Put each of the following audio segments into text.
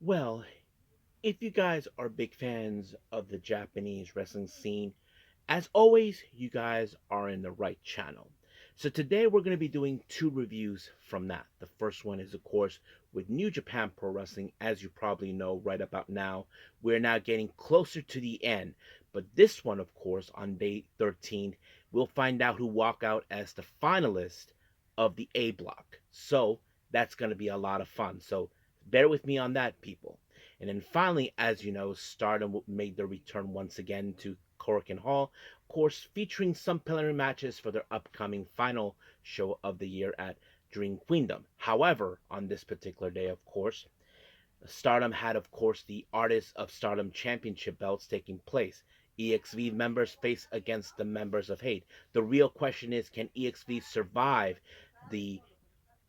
Well, if you guys are big fans of the Japanese wrestling scene, as always, you guys are in the right channel. So today we're going to be doing two reviews from that. The first one is, of course, with New Japan Pro Wrestling. As you probably know right about now, we're now getting closer to the end. But this one, of course, on day 13, we'll find out who walk out as the finalist of the A block. So that's going to be a lot of fun. So bear with me on that, people. And then finally, as you know, Stardom made their return once again to Korakuen Hall, of course, featuring some preliminary matches for their upcoming final show of the year at Dream Queendom. However, on this particular day, of course, Stardom had, of course, the Artists of Stardom Championship belts taking place. EXV members face against the members of Hate. The real question is, can EXV survive the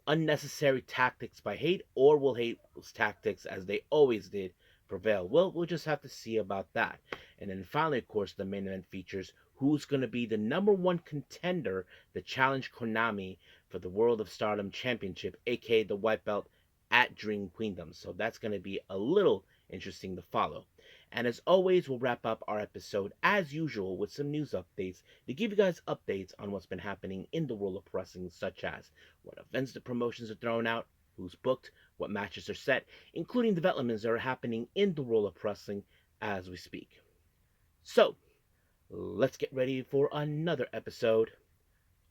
unnecessary tactics by Hate, or will Hate's tactics, as they always did, prevail? Well, we'll just have to see about that. And then finally, of course, the main event features who's going to be the number one contender to challenge Konami for the World of Stardom Championship, aka the white belt at Dream Queendom. So that's going to be a little interesting to follow. And as always, we'll wrap up our episode as usual with some news updates to give you guys updates on what's been happening in the world of wrestling, such as what events the promotions are throwing out, who's booked, what matches are set, including developments that are happening in the world of wrestling as we speak. So, let's get ready for another episode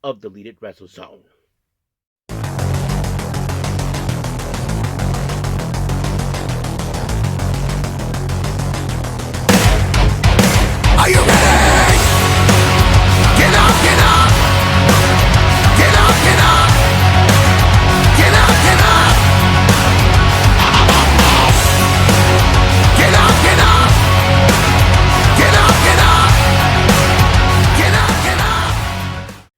of Deleted Wrestle Zone. Are you ready? Get up, get up! Get up, get up! Get up, get up! Get up, get up! Get up, get up! Get up, get up!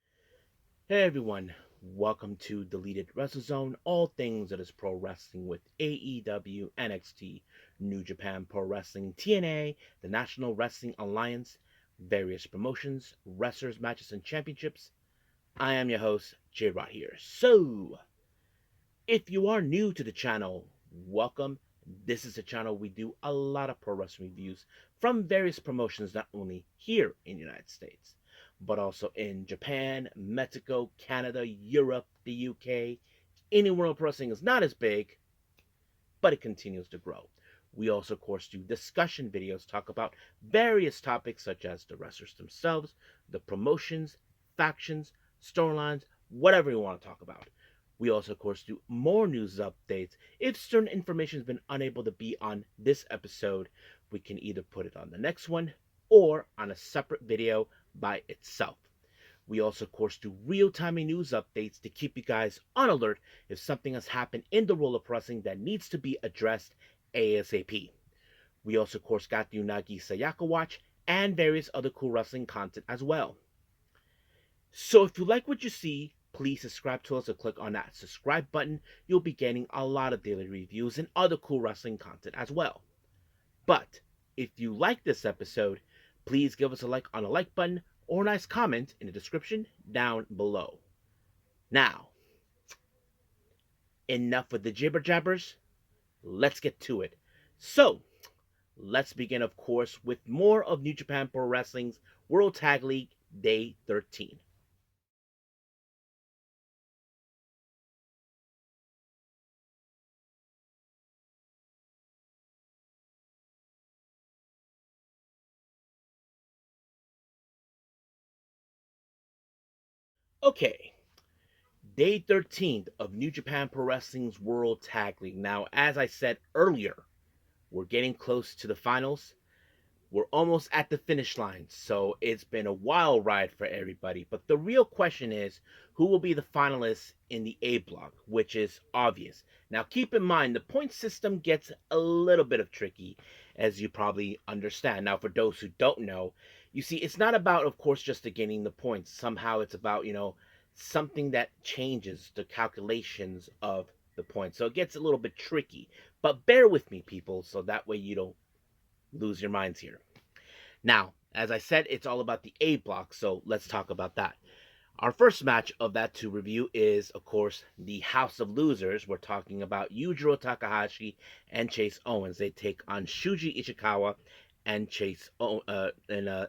Hey everyone, welcome to Deleted Wrestle Zone, all things that is pro wrestling with AEW, NXT, New Japan Pro Wrestling, TNA, the National Wrestling Alliance, various promotions, wrestlers, matches, and championships. I am your host, J-Rod here. So, if you are new to the channel, welcome. This is a channel we do a lot of pro wrestling reviews from various promotions, not only here in the United States, but also in Japan, Mexico, Canada, Europe, the UK. Anywhere pro wrestling is not as big, but it continues to grow. We also, of course, do discussion videos, talk about various topics such as the wrestlers themselves, the promotions, factions, storylines, whatever you want to talk about. We also, of course, do more news updates. If certain information has been unable to be on this episode, we can either put it on the next one or on a separate video by itself. We also, of course, do real-time news updates to keep you guys on alert if something has happened in the world of wrestling that needs to be addressed ASAP. We also, of course, got the Unagi Sayaka Watch and various other cool wrestling content as well. So if you like what you see, please subscribe to us or click on that subscribe button. You'll be getting a lot of daily reviews and other cool wrestling content as well. But if you like this episode, please give us a like on the like button or a nice comment in the description down below. Now, enough with the jibber jabbers. Let's get to it. So, let's begin, of course, with more of New Japan Pro Wrestling's World Tag League Day 13. Okay, Day 13 of New Japan Pro Wrestling's World Tag League. Now, as I said earlier, we're getting close to the finals. We're almost at the finish line, so it's been a wild ride for everybody. But the real question is, who will be the finalists in the A block, which is obvious. Now, keep in mind, the point system gets a little bit of tricky, as you probably understand. Now, for those who don't know, you see, it's not about, of course, just gaining the points. Somehow it's about, something that changes the calculations of the points. So it gets a little bit tricky. But bear with me, people, so that way you don't lose your minds here. Now, as I said, it's all about the A block, so let's talk about that. Our first match of that to review is, of course, the House of Losers. We're talking about Yujiro Takahashi and Chase Owens. They take on Shuji Ishikawa and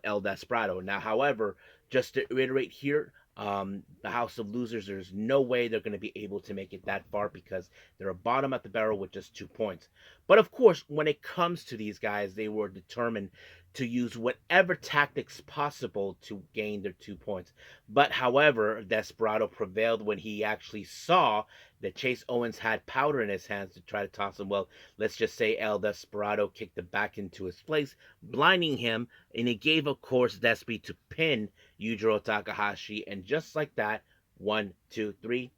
El Desperado. Now, however, just to reiterate here, the House of Losers, there's no way they're going to be able to make it that far because they're a bottom at the barrel with just 2 points. But of course, when it comes to these guys, they were determined to use whatever tactics possible to gain their 2 points. But however, Desperado prevailed when he actually saw that Chase Owens had powder in his hands to try to toss him. Well, let's just say El Desperado kicked it back into his place, blinding him, and it gave, of course, Despy to pin Yujiro Takahashi. And just like that, 1, 2, 3,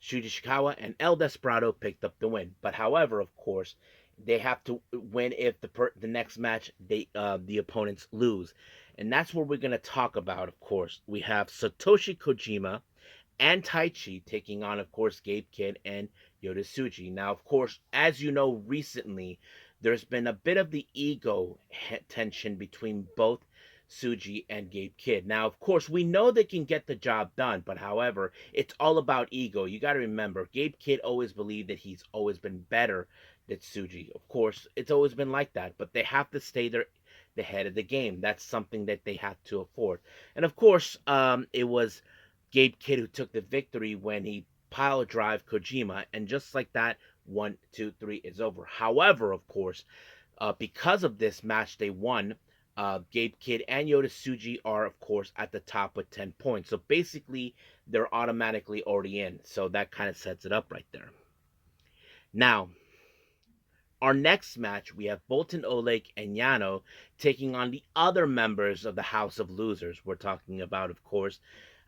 Shuji Ishikawa and El Desperado picked up the win. But however, of course, they have to win if the next match the opponents lose, and that's what we're gonna talk about. Of course, we have Satoshi Kojima and Taichi taking on, of course, Gabe Kidd and Yota Tsuji. Now, of course, as you know, recently there's been a bit of the ego tension between both Tsuji and Gabe Kidd. Now, of course, we know they can get the job done, but however, it's all about ego. You got to remember, Gabe Kidd always believed that he's always been better than Tsuji. Of course, it's always been like that, but they have to stay the head of the game. That's something that they have to afford. And of course, it was Gabe Kidd who took the victory when he pile drive Kojima, and just like that, 1, 2, 3 is over. However, of course, because of this match they won, Gabe Kidd and Yota Tsuji are, of course, at the top with 10 points. So basically, they're automatically already in. So that kind of sets it up right there. Now, our next match, we have Boltin Oleg and Yano taking on the other members of the House of Losers. We're talking about, of course,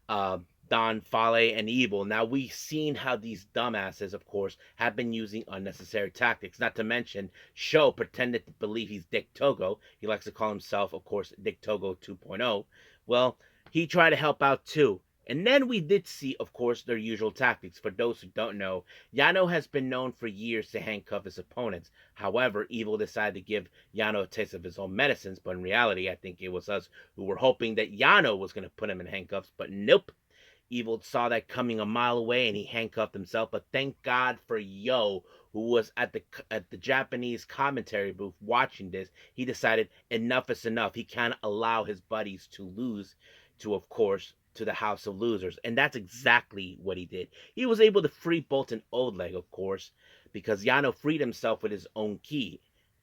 uh, Don, Fale, and Evil. Now, we've seen how these dumbasses, of course, have been using unnecessary tactics. Not to mention, Sho pretended to believe he's Dick Togo. He likes to call himself, of course, Dick Togo 2.0. Well, he tried to help out too. And then we did see, of course, their usual tactics. For those who don't know, Yano has been known for years to handcuff his opponents. However, Evil decided to give Yano a taste of his own medicines, but in reality, I think it was us who were hoping that Yano was going to put him in handcuffs, but nope. Evil saw that coming a mile away and he handcuffed himself. But thank God for Yo, who was at the Japanese commentary booth watching this. He decided enough is enough. He can't allow his buddies to lose to, of course, to the House of Losers. And that's exactly what he did. He was able to free Boltin Oleg, of course, because Yano freed himself with his own key.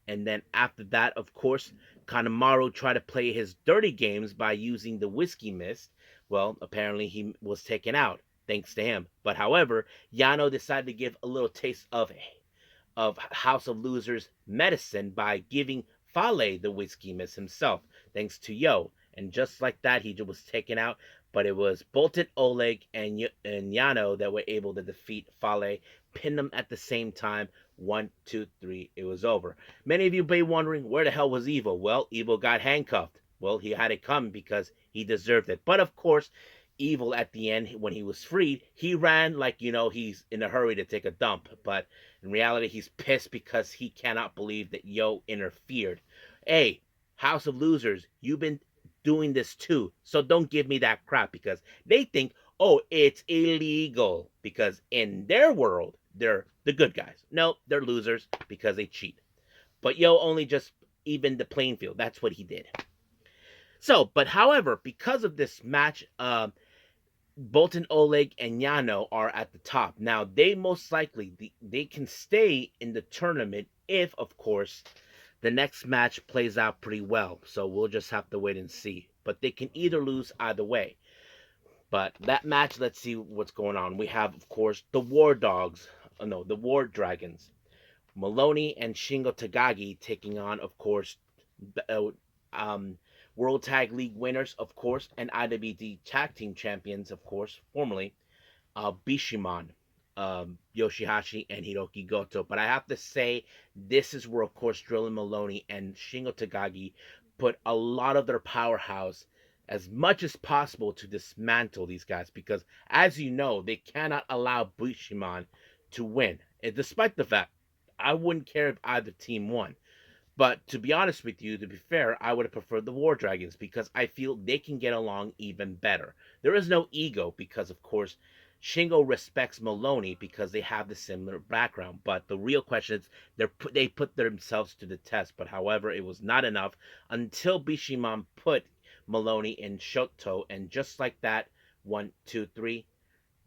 And then after that, of course, Kanemaru tried to play his dirty games by using the whiskey mist. Well, apparently he was taken out, thanks to him. But however, Yano decided to give a little taste of House of Losers medicine by giving Fale the whiskey mist himself, thanks to Yo. And just like that, he was taken out. But it was Boltin Oleg and Yano that were able to defeat Fale, pin them at the same time. 1, 2, 3, it was over. Many of you may be wondering, where the hell was Evil? Well, Evil got handcuffed. Well, he had it come because he deserved it. But of course, Evil at the end, when he was freed, he ran like, he's in a hurry to take a dump. But in reality, he's pissed because he cannot believe that Yo interfered. Hey, House of Losers, you've been doing this too. So don't give me that crap because they think, oh, it's illegal. Because in their world, they're the good guys. No, they're losers because they cheat. But Yo only just evened the playing field. That's what he did. So, but however, because of this match, Boltin Oleg and Yano are at the top. Now, they most likely, they can stay in the tournament if, of course, the next match plays out pretty well. So we'll just have to wait and see. But they can either lose either way. But that match, let's see what's going on. We have, of course, the War Dogs. No, the War Dragons. Maloney and Shingo Takagi taking on, of course, World Tag League winners, of course, and IWD Tag Team Champions, of course, formerly, Bishamon, Yoshihashi, and Hiroki Goto. But I have to say, this is where, of course, Drillin Maloney and Shingo Takagi put a lot of their powerhouse as much as possible to dismantle these guys because, as you know, they cannot allow Bishamon to win. And despite the fact, I wouldn't care if either team won. But to be honest with you, to be fair, I would have preferred the War Dragons because I feel they can get along even better. There is no ego because, of course, Shingo respects Maloney because they have the similar background. But the real question is, they put themselves to the test. But however, it was not enough until Bishamon put Maloney in Shoto, and just like that, 1, 2, 3,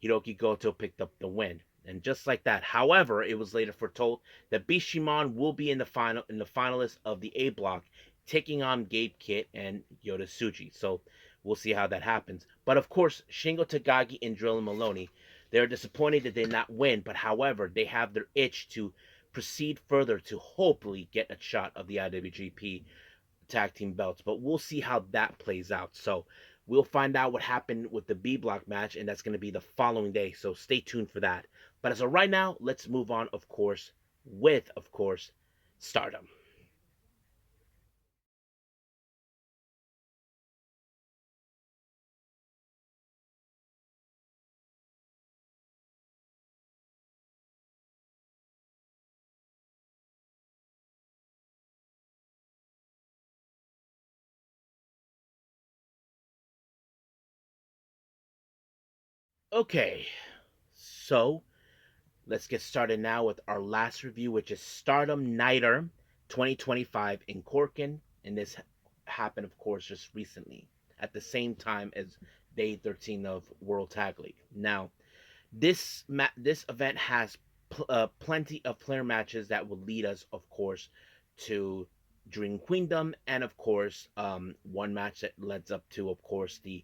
Hiroki Goto picked up the win. And just like that. However, it was later foretold that Bishamon will be in the finalists of the A block, taking on Gabe Kidd and Yota Tsuji. So we'll see how that happens. But of course, Shingo Takagi and Drill Maloney, they're disappointed that they did not win, but however, they have their itch to proceed further to hopefully get a shot of the IWGP tag team belts. But we'll see how that plays out. So we'll find out what happened with the B block match, and that's going to be the following day. So stay tuned for that. But as of right now, let's move on, of course, with, of course, Stardom. Okay, so let's get started now with our last review, which is Stardom Nighter 2025 in Corkin. And this happened, of course, just recently at the same time as day 13 of World Tag League. Now, this event has plenty of player matches that will lead us, of course, to Dream Queendom, and of course, one match that leads up to, of course, the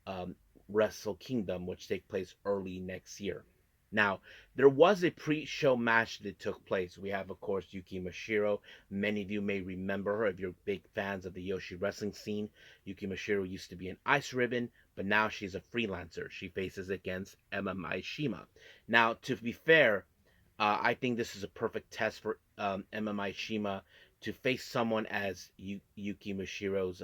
um, Wrestle Kingdom, which take place early next year. Now, there was a pre-show match that took place. We have, of course, Yuki Mashiro. Many of you may remember her if you're big fans of the Yoshi wrestling scene. Yuki Mashiro used to be an Ice Ribbon, but now she's a freelancer. She faces against Emma Maishima. Now, to be fair, I think this is a perfect test for Emma Maishima to face someone as Yuki Mashiro's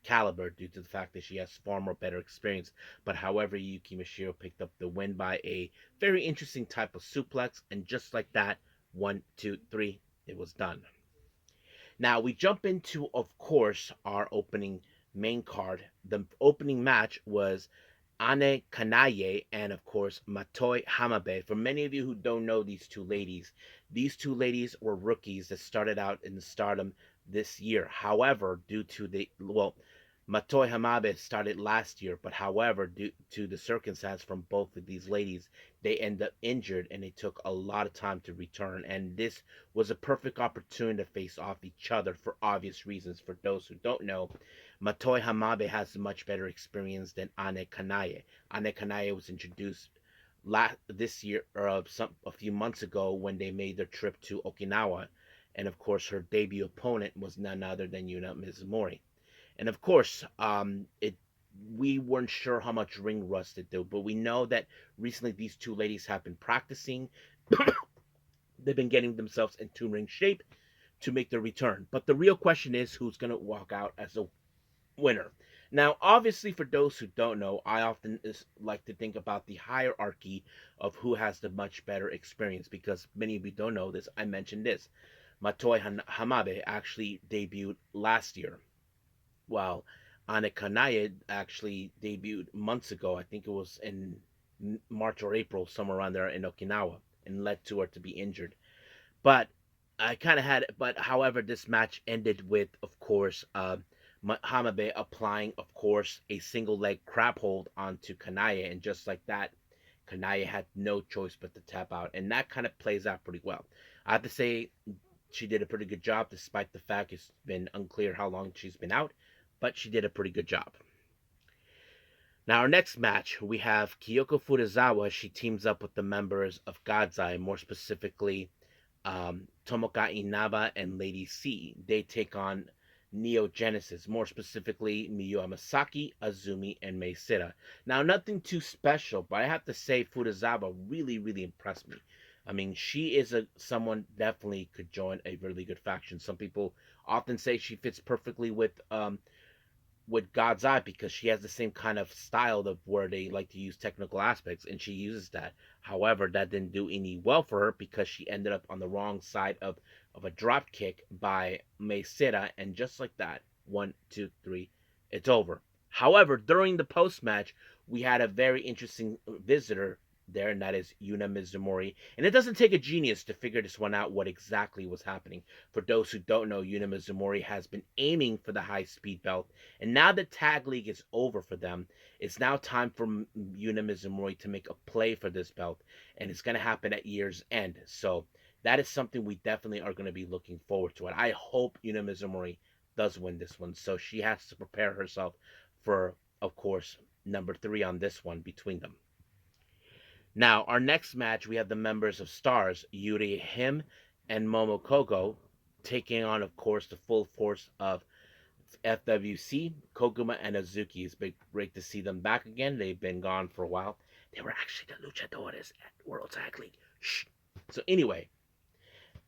caliber due to the fact that she has far more better experience. But however, Yuki Mashiro picked up the win by a very interesting type of suplex, and just like that, 1, 2, 3, it was done. Now we jump into, of course, our opening main card. The opening match was Ane Kanaye and, of course, Matoi Hamabe. For many of you who don't know these two ladies were rookies that started out in the Stardom this year. However, due to the Matoi Hamabe started last year, but however, due to the circumstance from both of these ladies, they end up injured and it took a lot of time to return. And this was a perfect opportunity to face off each other for obvious reasons. For those who don't know, Matoi Hamabe has much better experience than Ane Kanaye. Ane Kanaye was introduced this year, or a few months ago, when they made their trip to Okinawa, and of course her debut opponent was none other than Yuna Mizumori. And of course, it we weren't sure how much ring rust it did, but we know that recently these two ladies have been practicing. They've been getting themselves into ring shape to make their return. But the real question is who's going to walk out as a winner. Now, obviously, for those who don't know, I often like to think about the hierarchy of who has the much better experience, because many of you don't know this. I mentioned this. Matoi Hamabe actually debuted last year, while Ane Kanaye actually debuted months ago. I think it was in March or April, somewhere around there in Okinawa, and led to her to be injured. But I kind of had, but however, this match ended with, of course, Hamabe applying, of course, a single leg crab hold onto Kanaye, and just like that, Kanaye had no choice but to tap out, and that kind of plays out pretty well. I have to say, she did a pretty good job, despite the fact it's been unclear how long she's been out, but she did a pretty good job. Now, our next match, we have Kyoko Furuzawa. She teams up with the members of Gadzai, more specifically Tomoka Inaba and Lady C. They take on Neo Genesis, more specifically Miyu Amasaki, Azumi, and Mei Sita. Now, nothing too special, but I have to say Furuzawa really, really impressed me. I mean, she is someone definitely could join a really good faction. Some people often say she fits perfectly with with God's Eye because she has the same kind of style of where they like to use technical aspects, and she uses that. However, that didn't do any well for her because she ended up on the wrong side of a drop kick by Meisera, and just like that, 1, 2, 3, it's over. However, during the post match, we had a very interesting visitor there, and that is Yuna Mizumori. And it doesn't take a genius to figure this one out what exactly was happening. For those who don't know, Yuna Mizumori has been aiming for the high speed belt, and now the tag league is over for them. It's now time for Yuna Mizumori to make a play for this belt, and it's going to happen at year's end. So that is something we definitely are going to be looking forward to. And I hope Yuna Mizumori does win this one. So she has to prepare herself for, of course, number 3 on this one between them. Now, our next match, we have the members of Stars, Yuri Him and Momo Kogo, taking on, of course, the full force of FWC, Koguma and Azuki. It's great to see them back again. They've been gone for a while. They were actually the luchadores at World Tag League. Shh. So anyway,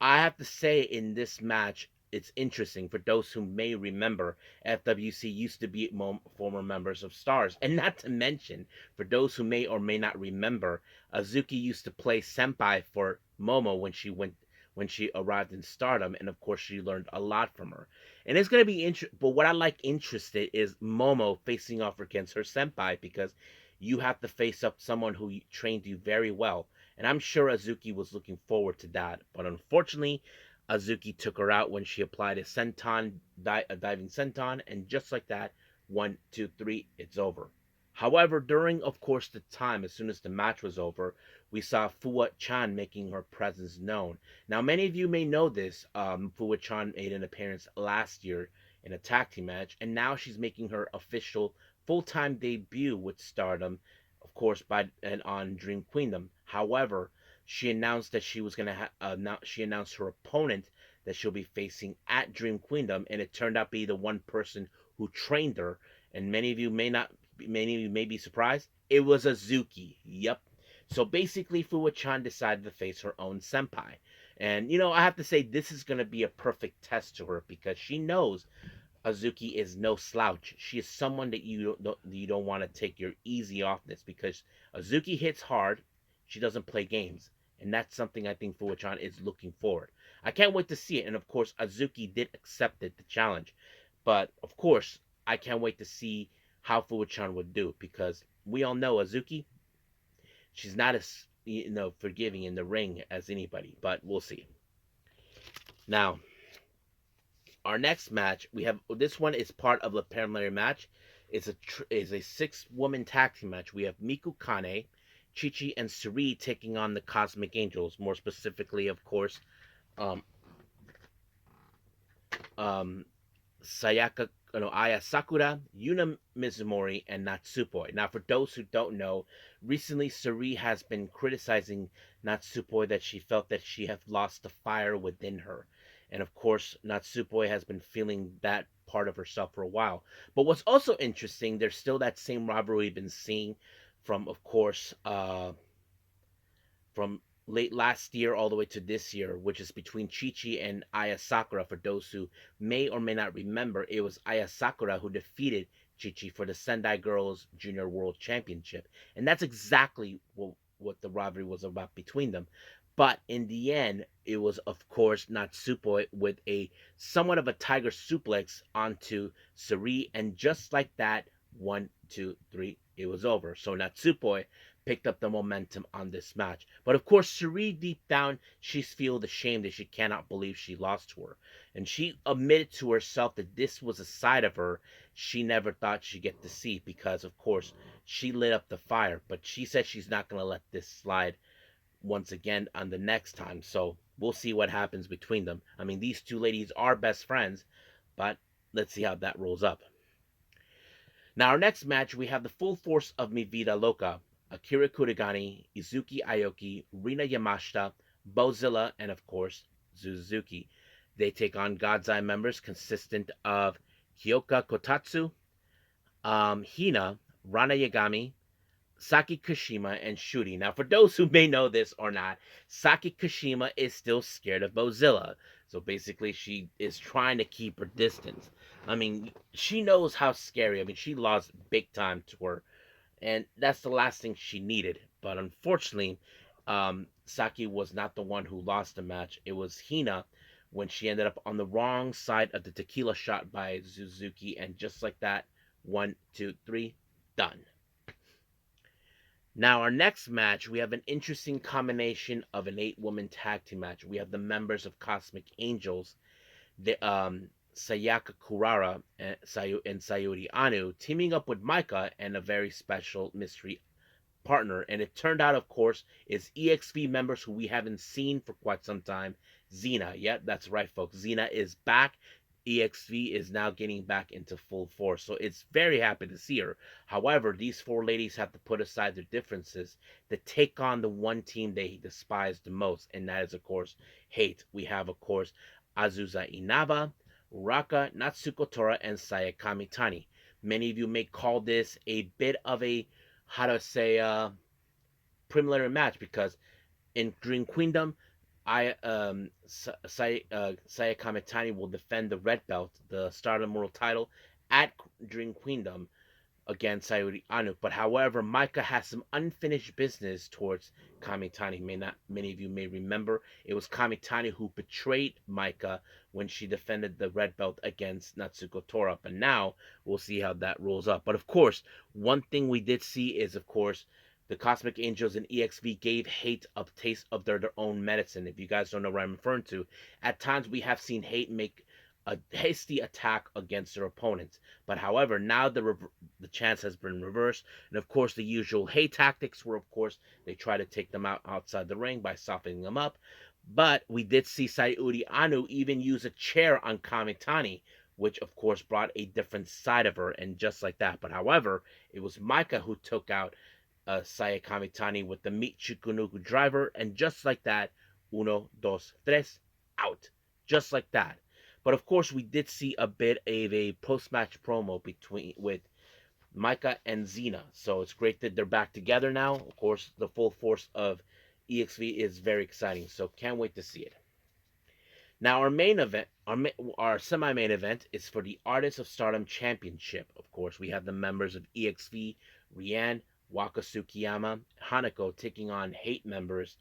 I have to say in this match, it's interesting for those who may remember FWC used to be former members of Stars. And not to mention, for those who may or may not remember, Azuki used to play senpai for Momo when she arrived in Stardom, and of course she learned a lot from her. And it's gonna be interesting. But what I like interested is Momo facing off against her senpai because you have to face up someone who trained you very well. And I'm sure Azuki was looking forward to that. But unfortunately, Azuki took her out when she applied a a diving senton, and just like that, 1, 2, 3, it's over. However, during, of course, the time, as soon as the match was over, we saw Fua Chan making her presence known. Now, many of you may know this. Fua Chan made an appearance last year in a tag team match, and now she's making her official full-time debut with Stardom, of course, and on Dream Queendom. However, she announced that she was gonna she announced her opponent that she'll be facing at Dream Queendom, and it turned out to be the one person who trained her. And many of you may be surprised. It was Azuki. Yep. So basically, Fuwa-chan decided to face her own senpai, and I have to say this is gonna be a perfect test to her because she knows Azuki is no slouch. She is someone that you don't want to take your easy off this because Azuki hits hard. She doesn't play games, and that's something I think Fuwa-chan is looking forward. I can't wait to see it, and of course Azuki did accept the challenge, but of course I can't wait to see how Fuwa-chan would do because we all know Azuki. She's not as forgiving in the ring as anybody, but we'll see. Now, our next match, we have this one is part of the preliminary match. It's a 6-woman tag team match. We have Miku Kane, Chi-Chi, and Suri taking on the Cosmic Angels. More specifically, of course, um, Aya Sakura, Yuna Mizumori, and Natsupoi. Now, for those who don't know, recently Suri has been criticizing Natsupoi that she felt that she had lost the fire within her. And of course, Natsupoi has been feeling that part of herself for a while. But what's also interesting, there's still that same rivalry we've been seeing from, of course, from late last year all the way to this year, which is between Chi-Chi and Aya Sakura. For those who may or may not remember, it was Aya Sakura who defeated Chi-Chi for the Sendai Girls Junior World Championship. And that's exactly what the rivalry was about between them. But in the end, it was, of course, Natsupoi with a somewhat of a tiger suplex onto Suri. And just like that, 1, 2, 3, it was over. So Natsupoi picked up the momentum on this match. But of course, Suri, deep down, she feels ashamed that she cannot believe she lost to her. And she admitted to herself that this was a side of her she never thought she'd get to see because, of course, she lit up the fire. But she said she's not going to let this slide once again on the next time. So we'll see what happens between them. I mean, these two ladies are best friends, but let's see how that rolls up. Now, our next match, we have the full force of Mi Vida Loca. Akira Kurigani, Izuki Aoki, Rina Yamashita, Bozilla, and of course, Suzuki. They take on God's Eye members consistent of Kyoka Kotatsu, Hina, Rana Yagami, Saki Kashima and Shuri. Now, for those who may know this or not, Saki Kashima is still scared of Mozilla. So basically, she is trying to keep her distance. I mean, she knows how scary. I mean, she lost big time to her, and that's the last thing she needed. But unfortunately, Saki was not the one who lost the match. It was Hina when she ended up on the wrong side of the tequila shot by Suzuki, and just like that, 1, 2, 3, done. Now, our next match, we have an interesting combination of an 8-woman tag team match. We have the members of Cosmic Angels, the Sayaka Kurara and, Sayuri Anu, teaming up with Maika and a very special mystery partner. And it turned out, of course, is EXP members who we haven't seen for quite some time. Xena. Yep, that's right, folks. Xena is back. EXV is now getting back into full force. So it's very happy to see her. However, these four ladies have to put aside their differences to take on the one team they despise the most, and that is, of course, hate. We have, of course, Azusa Inaba, Raka Natsuko Tora, and Sayaka Mitani. Many of you may call this a bit of a, how to say, preliminary match, because in Dream Queendom, Sayaka Mitani will defend the red belt, the Stardom World title, at Dream Queendom against Sayuri Anu. But however, Maika has some unfinished business towards Kamitani. Many of you may remember it was Kamitani who betrayed Maika when she defended the red belt against Natsuko Tora. But now we'll see how that rolls up. But of course, one thing we did see is, of course, the Cosmic Angels and EXV gave Hate a taste of their own medicine. If you guys don't know what I'm referring to, at times we have seen Hate make a hasty attack against their opponents. But however, now the chance has been reversed, and of course the usual Hate tactics were, of course, they try to take them out outside the ring by softening them up. But we did see Sayuri Anu even use a chair on Kamitani, which of course brought a different side of her, and just like that. But however, it was Maika who took out Saya Kamitani with the Meat Chukunuku driver, and just like that, uno, dos, tres, out. Just like that. But of course, we did see a bit of a post-match promo with Maika and Xena. So it's great that they're back together now. Of course, the full force of EXV is very exciting. So can't wait to see it. Now our main event, our semi-main event, is for the Artists of Stardom Championship. Of course, we have the members of EXV, Rian, Waka Tsukiyama, Hanako taking on Hate members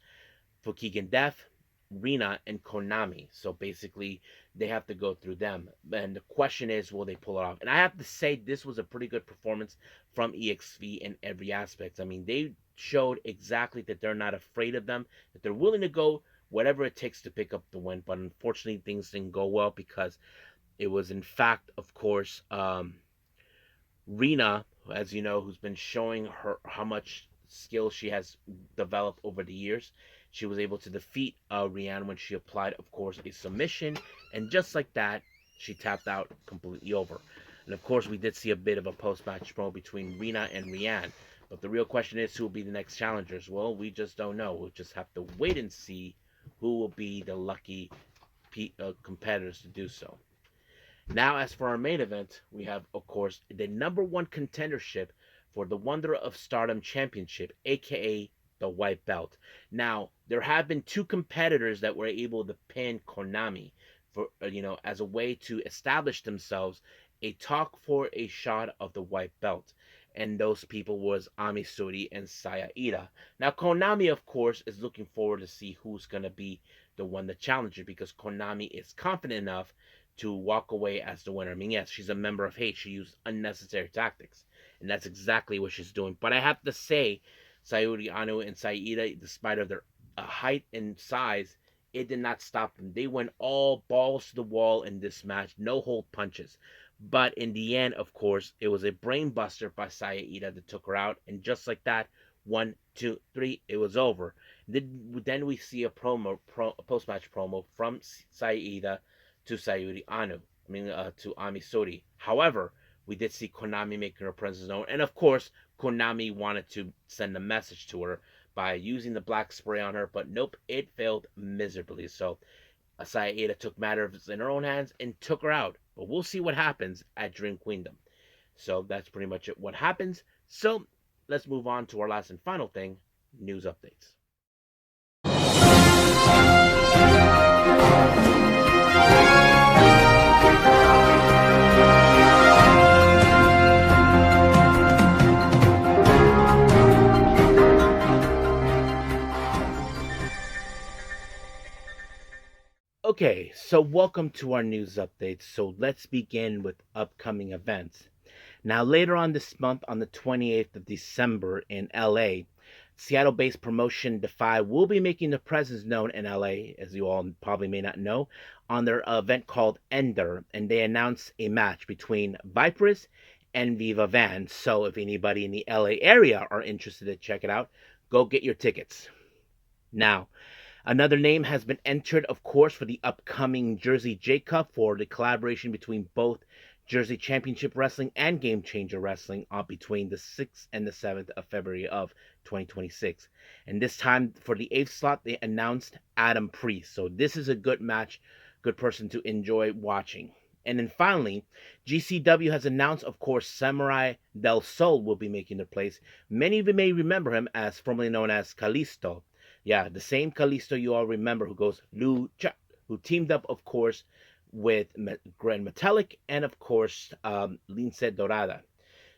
Fukigen Death, Rina, and Konami. So basically, they have to go through them. And the question is, will they pull it off? And I have to say, this was a pretty good performance from EXV in every aspect. I mean, they showed exactly that they're not afraid of them, that they're willing to go whatever it takes to pick up the win. But unfortunately, things didn't go well because it was, in fact, of course, Rina, as you know, who's been showing her how much skill she has developed over the years. She was able to defeat Rianne when she applied, of course, a submission, and just like that, she tapped out completely over. And of course, we did see a bit of a post-match promo between Rina and Rianne. But the real question is, who will be the next challengers? Well, we just don't know. We'll just have to wait and see who will be the lucky competitors to do so. Now, as for our main event, we have, of course, the #1 contendership for the Wonder of Stardom Championship, aka the White Belt. Now, there have been two competitors that were able to pin Konami for, as a way to establish themselves a talk for a shot of the White Belt. And those people was Amisuri and Saya Ida. Now, Konami, of course, is looking forward to see who's going to be the one to challenge it, because Konami is confident enough to walk away as the winner. I mean, yes, she's a member of Hate. She used unnecessary tactics, and that's exactly what she's doing. But I have to say, Sayuri Anu and Saida, despite of their height and size, it did not stop them. They went all balls to the wall in this match, no hold punches. But in the end, of course, it was a brain buster by Saida that took her out, and just like that, 1, 2, 3, it was over. Then we see a post-match promo from Saida to Sayuri Anu. To Amisori. However, we did see Konami making her presence known, and of course, Konami wanted to send a message to her by using the black spray on her, but nope, it failed miserably. So Sayada took matters in her own hands and took her out. But we'll see what happens at Dream Queendom. So that's pretty much it. What happens? So let's move on to our last and final thing, news updates. Okay, so welcome to our news updates. So let's begin with upcoming events. Now, later on this month, on the 28th of December in LA, Seattle based promotion DEFY will be making their presence known in LA, as you all probably may not know, on their event called Ender. And they announced a match between Viperous and Viva Van. So, if anybody in the LA area are interested to check it out, go get your tickets. Now, another name has been entered, of course, for the upcoming Jersey J Cup for the collaboration between both Jersey Championship Wrestling and Game Changer Wrestling between the 6th and the 7th of February of 2026. And this time for the 8th slot, they announced Adam Priest. So this is a good match, good person to enjoy watching. And then finally, GCW has announced, of course, Samurai Del Sol will be making their place. Many of you may remember him as formerly known as Kalisto. Yeah, the same Kalisto you all remember who goes Lucha, who teamed up, of course, with Grand Metallic and, of course, Lince Dorada.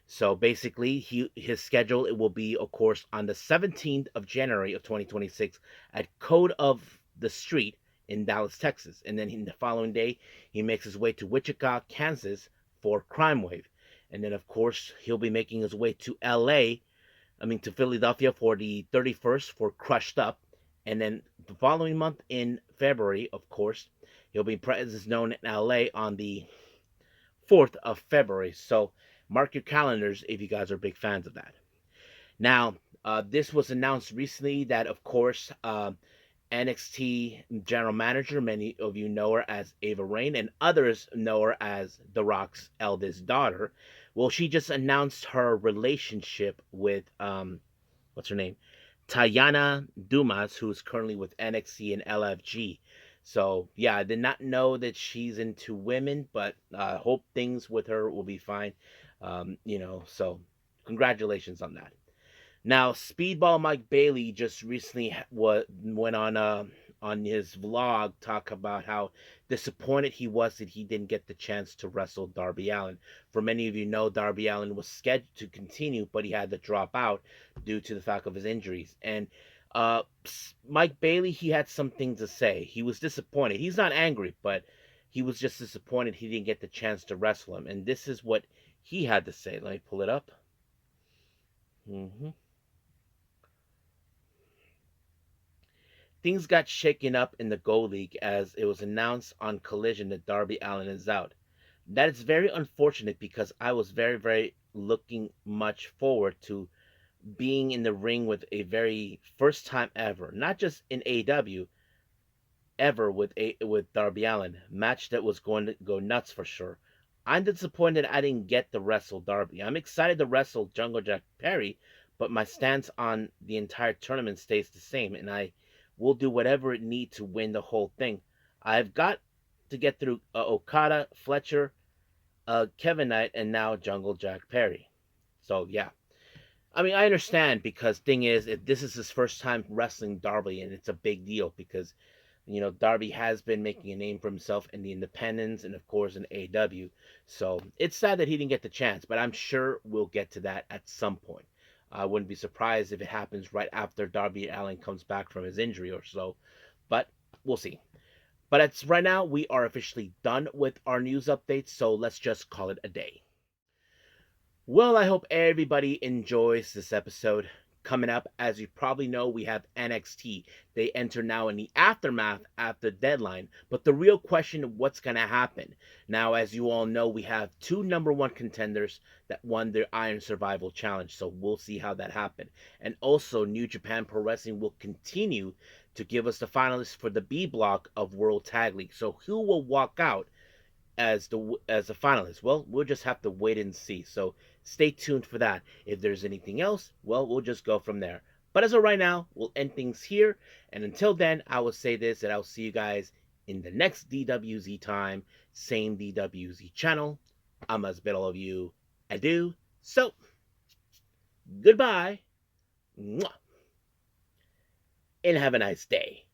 So basically, his schedule it will be, of course, on the 17th of January of 2026 at Code of the Street in Dallas, Texas. And then the following day, he makes his way to Wichita, Kansas for Crime Wave. And then, of course, he'll be making his way to to Philadelphia for the 31st for Crushed Up. And then the following month in February, of course, he'll be presence known in LA on the 4th of February. So mark your calendars if you guys are big fans of that. Now, this was announced recently that, of course, NXT general manager, many of you know her as Ava Raine, and others know her as The Rock's eldest daughter. Well, she just announced her relationship with, what's her name? Tayana Dumas, who's currently with NXT and LFG. So, yeah, I did not know that she's into women, but hope things with her will be fine. So congratulations on that. Now, Speedball Mike Bailey just recently went on his vlog talk about how disappointed he was that he didn't get the chance to wrestle Darby Allin. For many of you know, Darby Allin was scheduled to continue, but he had to drop out due to the fact of his injuries. And uh, Mike Bailey, he had something to say. He was disappointed. He's not angry, but he was just disappointed he didn't get the chance to wrestle him. And this is what he had to say. Let me pull it up. Mm-hmm. Things got shaken up in the Gold League as it was announced on Collision that Darby Allin is out. That is very unfortunate because I was very, very looking much forward to being in the ring with a very first time ever, not just in AEW, ever with Darby Allin. Match that was going to go nuts for sure. I'm disappointed I didn't get to wrestle Darby. I'm excited to wrestle Jungle Jack Perry, but my stance on the entire tournament stays the same, and I will do whatever it needs to win the whole thing. I've got to get through Okada, Fletcher, Kevin Knight, and now Jungle Jack Perry. So yeah, I mean, I understand because thing is, if this is his first time wrestling Darby, and it's a big deal because Darby has been making a name for himself in the independents and of course in AEW. So it's sad that he didn't get the chance, but I'm sure we'll get to that at some point. I wouldn't be surprised if it happens right after Darby Allin comes back from his injury or so, but we'll see. But it's right now we are officially done with our news updates, so let's just call it a day. Well, I hope everybody enjoys this episode. Coming up, as you probably know, we have NXT. They enter now in the aftermath after deadline. But the real question, what's going to happen? Now, as you all know, we have two number one contenders that won their Iron Survival Challenge. So we'll see how that happened. And also, New Japan Pro Wrestling will continue to give us the finalists for the B block of World Tag League. So who will walk out as the finalist? Well, we'll just have to wait and see. So stay tuned for that. If there's anything else, well, we'll just go from there. But as of right now, we'll end things here. And until then, I will say this, that I'll see you guys in the next DWZ time, same DWZ channel. I'm as bit all of you. Adieu. So, Goodbye, and have a nice day.